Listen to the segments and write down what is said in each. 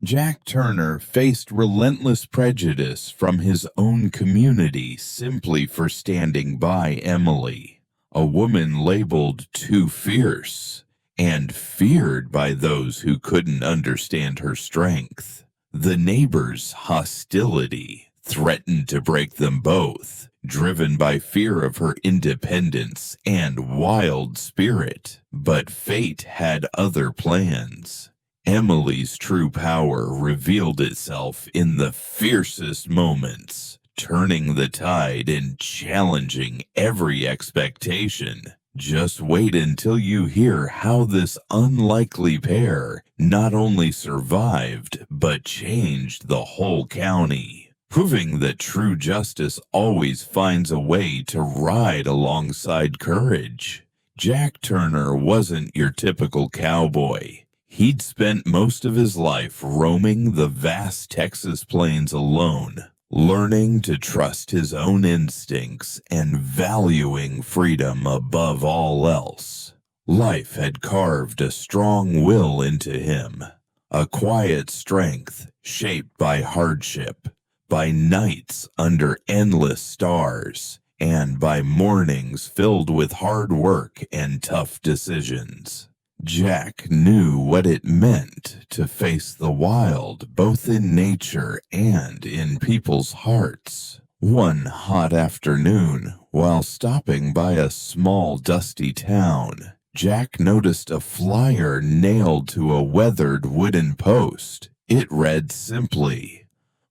Jack Turner faced relentless prejudice from his own community simply for standing by Emily, a woman labeled too fierce and feared by those who couldn't understand her strength. The neighbors' hostility threatened to break them both, driven by fear of her independence and wild spirit. But fate had other plans. Emily's true power revealed itself in the fiercest moments, turning the tide and challenging every expectation. Just wait until you hear how this unlikely pair not only survived, but changed the whole county, proving that true justice always finds a way to ride alongside courage. Jack Turner wasn't your typical cowboy. He'd spent most of his life roaming the vast Texas plains alone, learning to trust his own instincts and valuing freedom above all else. Life had carved a strong will into him, a quiet strength shaped by hardship, by nights under endless stars, and by mornings filled with hard work and tough decisions. Jack knew what it meant to face the wild, both in nature and in people's hearts. One hot afternoon, while stopping by a small, dusty town, Jack noticed a flyer nailed to a weathered wooden post. It read simply,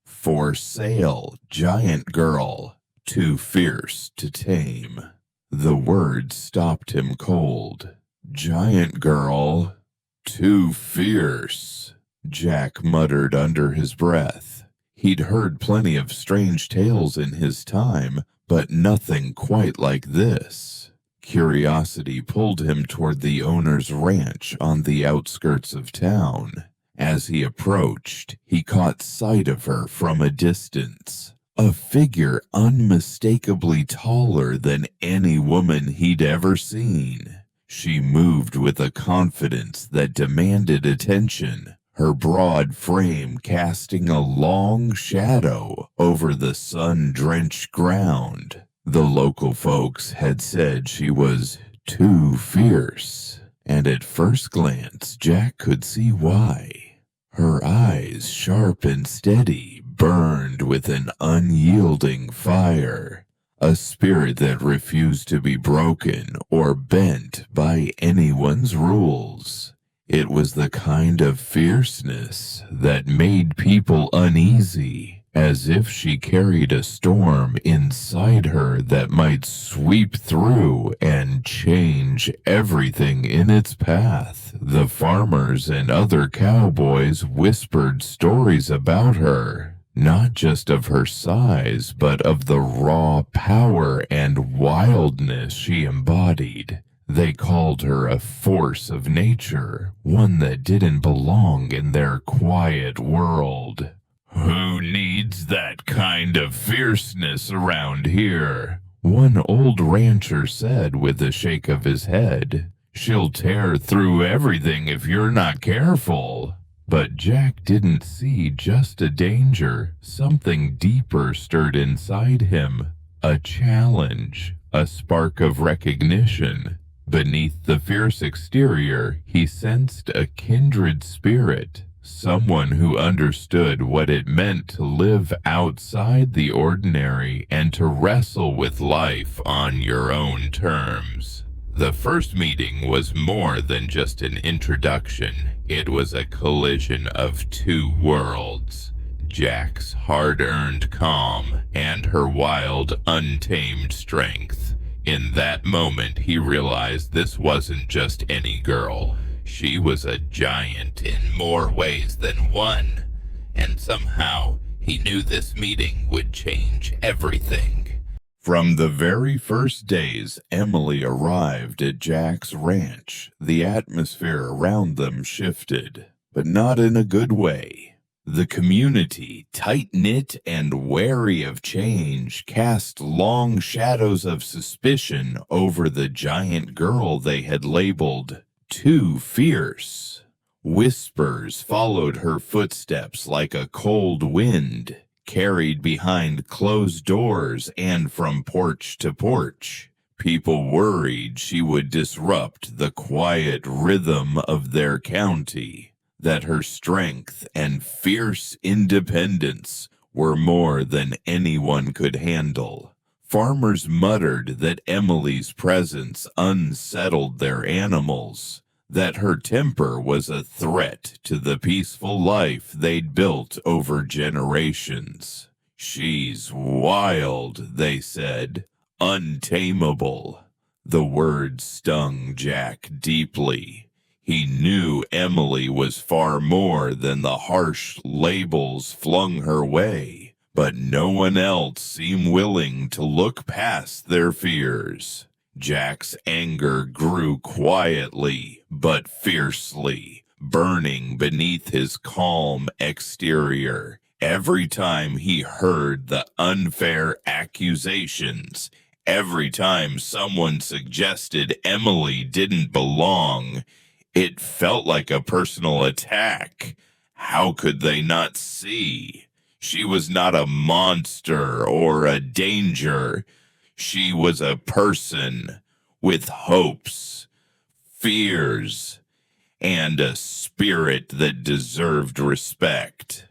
"For sale, giant girl, too fierce to tame." The words stopped him cold. Giant girl, too fierce, Jack muttered under his breath. He'd heard plenty of strange tales in his time, but nothing quite like this. Curiosity pulled him toward the owner's ranch on the outskirts of town. As he approached, he caught sight of her from a distance, a figure unmistakably taller than any woman he'd ever seen. She moved with a confidence that demanded attention, her broad frame casting a long shadow over the sun-drenched ground. The local folks had said she was too fierce, and at first glance Jack could see why. Her eyes, sharp and steady, burned with an unyielding fire. A spirit that refused to be broken or bent by anyone's rules. It was the kind of fierceness that made people uneasy, as if she carried a storm inside her that might sweep through and change everything in its path. The farmers and other cowboys whispered stories about her, not just of her size, but of the raw power and wildness she embodied. They called her a force of nature, one that didn't belong in their quiet world. "Who needs that kind of fierceness around here?" one old rancher said with a shake of his head. "She'll tear through everything if you're not careful." But Jack didn't see just a danger. Something deeper stirred inside him. A challenge, a spark of recognition. Beneath the fierce exterior, he sensed a kindred spirit. Someone who understood what it meant to live outside the ordinary and to wrestle with life on your own terms. The first meeting was more than just an introduction. It was a collision of two worlds. Jack's hard-earned calm and her wild, untamed strength. In that moment, he realized this wasn't just any girl. She was a giant in more ways than one. And somehow, he knew this meeting would change everything. From the very first days Emily arrived at Jack's ranch, the atmosphere around them shifted, but not in a good way. The community, tight-knit and wary of change, cast long shadows of suspicion over the giant girl they had labeled too fierce. Whispers followed her footsteps like a cold wind, carried behind closed doors and from porch to porch. People worried she would disrupt the quiet rhythm of their county, that her strength and fierce independence were more than anyone could handle. Farmers muttered that Emily's presence unsettled their animals, that her temper was a threat to the peaceful life they'd built over generations. "She's wild," they said, "untamable." The words stung Jack deeply. He knew Emily was far more than the harsh labels flung her way, but no one else seemed willing to look past their fears. Jack's anger grew quietly but fiercely, burning beneath his calm exterior. Every time he heard the unfair accusations, every time someone suggested Emily didn't belong, it felt like a personal attack. How could they not see? She was not a monster or a danger. She was a person with hopes, fears, and a spirit that deserved respect.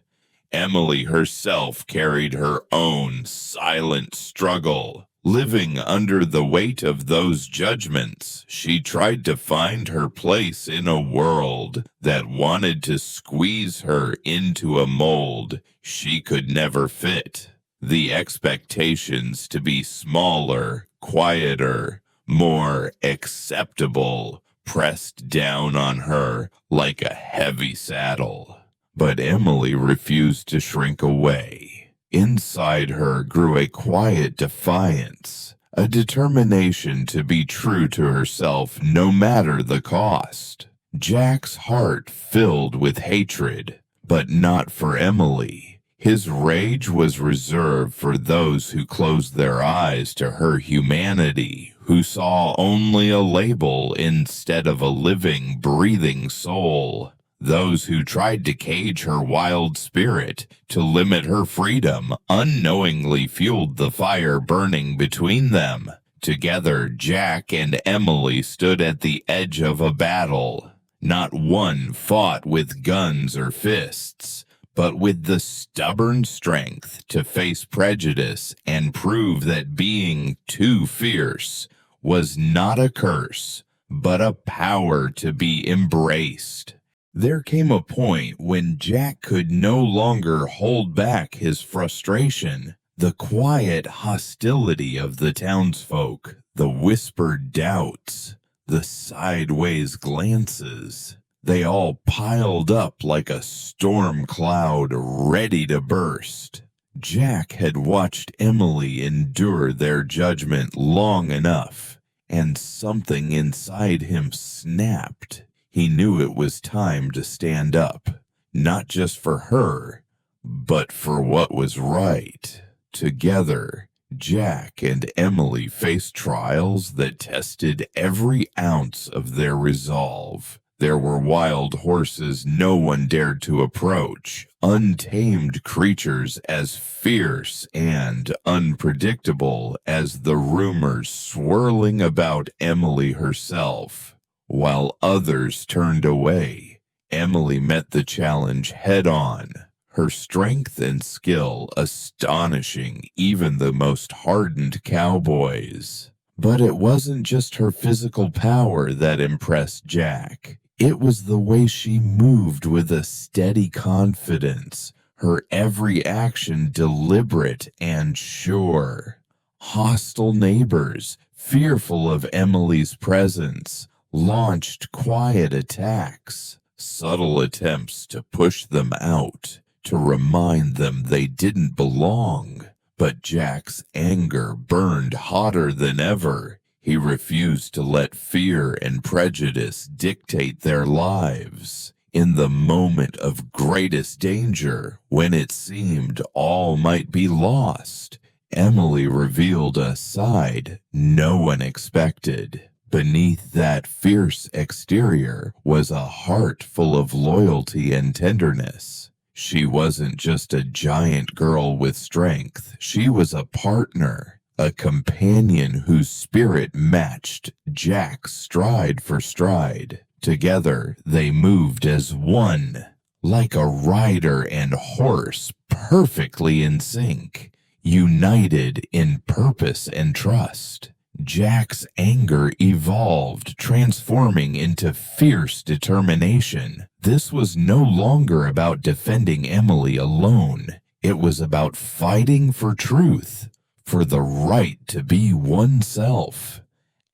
Emily herself carried her own silent struggle. Living under the weight of those judgments, she tried to find her place in a world that wanted to squeeze her into a mold she could never fit. The expectations to be smaller, quieter, more acceptable pressed down on her like a heavy saddle. But Emily refused to shrink away. Inside her grew a quiet defiance, a determination to be true to herself no matter the cost. Jack's heart filled with hatred, but not for Emily. His rage was reserved for those who closed their eyes to her humanity, who saw only a label instead of a living, breathing soul. Those who tried to cage her wild spirit, to limit her freedom, unknowingly fueled the fire burning between them. Together, Jack and Emily stood at the edge of a battle. Not one fought with guns or fists, but with the stubborn strength to face prejudice and prove that being too fierce was not a curse, but a power to be embraced. There came a point when Jack could no longer hold back his frustration. The quiet hostility of the townsfolk, the whispered doubts, the sideways glances, they all piled up like a storm cloud ready to burst. Jack had watched Emily endure their judgment long enough, and something inside him snapped. He knew it was time to stand up, not just for her, but for what was right. Together, Jack and Emily faced trials that tested every ounce of their resolve. There were wild horses no one dared to approach, untamed creatures as fierce and unpredictable as the rumors swirling about Emily herself. While others turned away, Emily met the challenge head-on, her strength and skill astonishing even the most hardened cowboys. But it wasn't just her physical power that impressed Jack. It was the way she moved with a steady confidence, her every action deliberate and sure. Hostile neighbors, fearful of Emily's presence, launched quiet attacks, subtle attempts to push them out, to remind them they didn't belong. But Jack's anger burned hotter than ever. He refused to let fear and prejudice dictate their lives. In the moment of greatest danger, when it seemed all might be lost, Emily revealed a side no one expected. Beneath that fierce exterior was a heart full of loyalty and tenderness. She wasn't just a giant girl with strength. She was a partner, a companion whose spirit matched Jack's stride for stride. Together, they moved as one, like a rider and horse perfectly in sync, united in purpose and trust. Jack's anger evolved, transforming into fierce determination. This was no longer about defending Emily alone. It was about fighting for truth, for the right to be oneself,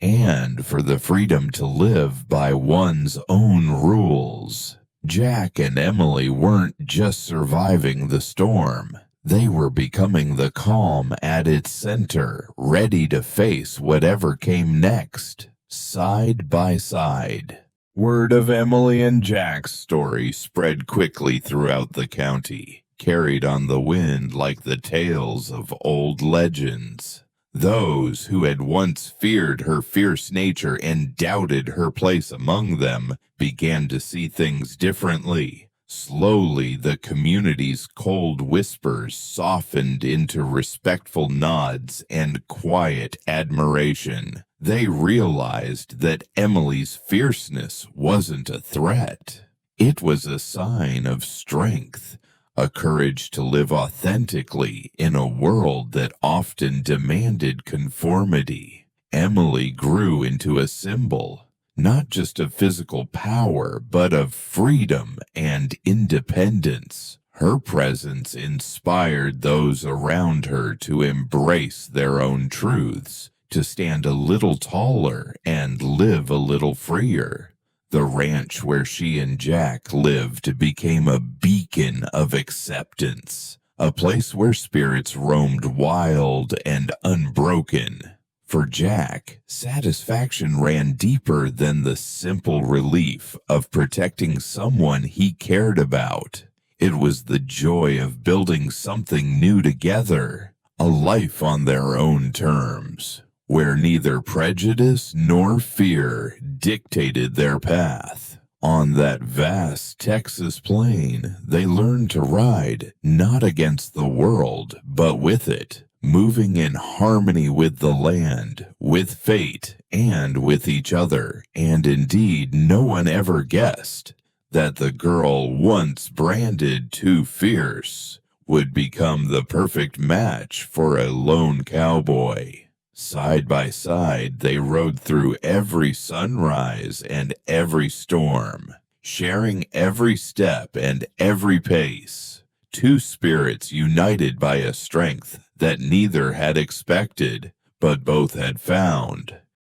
and for the freedom to live by one's own rules. Jack and Emily weren't just surviving the storm. They were becoming the calm at its center, ready to face whatever came next, side by side. Word of Emily and Jack's story spread quickly throughout the county, carried on the wind like the tales of old legends. Those who had once feared her fierce nature and doubted her place among them began to see things differently. Slowly, the community's cold whispers softened into respectful nods and quiet admiration. They realized that Emily's fierceness wasn't a threat. It was a sign of strength, a courage to live authentically in a world that often demanded conformity. Emily grew into a symbol, not just of physical power, but of freedom and independence. Her presence inspired those around her to embrace their own truths, to stand a little taller and live a little freer. The ranch where she and Jack lived became a beacon of acceptance, a place where spirits roamed wild and unbroken. For Jack, satisfaction ran deeper than the simple relief of protecting someone he cared about. It was the joy of building something new together, a life on their own terms, where neither prejudice nor fear dictated their path. On that vast Texas plain, they learned to ride not against the world, but with it, moving in harmony with the land, with fate, and with each other. And indeed, no one ever guessed that the girl once branded too fierce would become the perfect match for a lone cowboy. Side by side, they rode through every sunrise and every storm, sharing every step and every pace. Two spirits united by a strength that neither had expected, but both had found.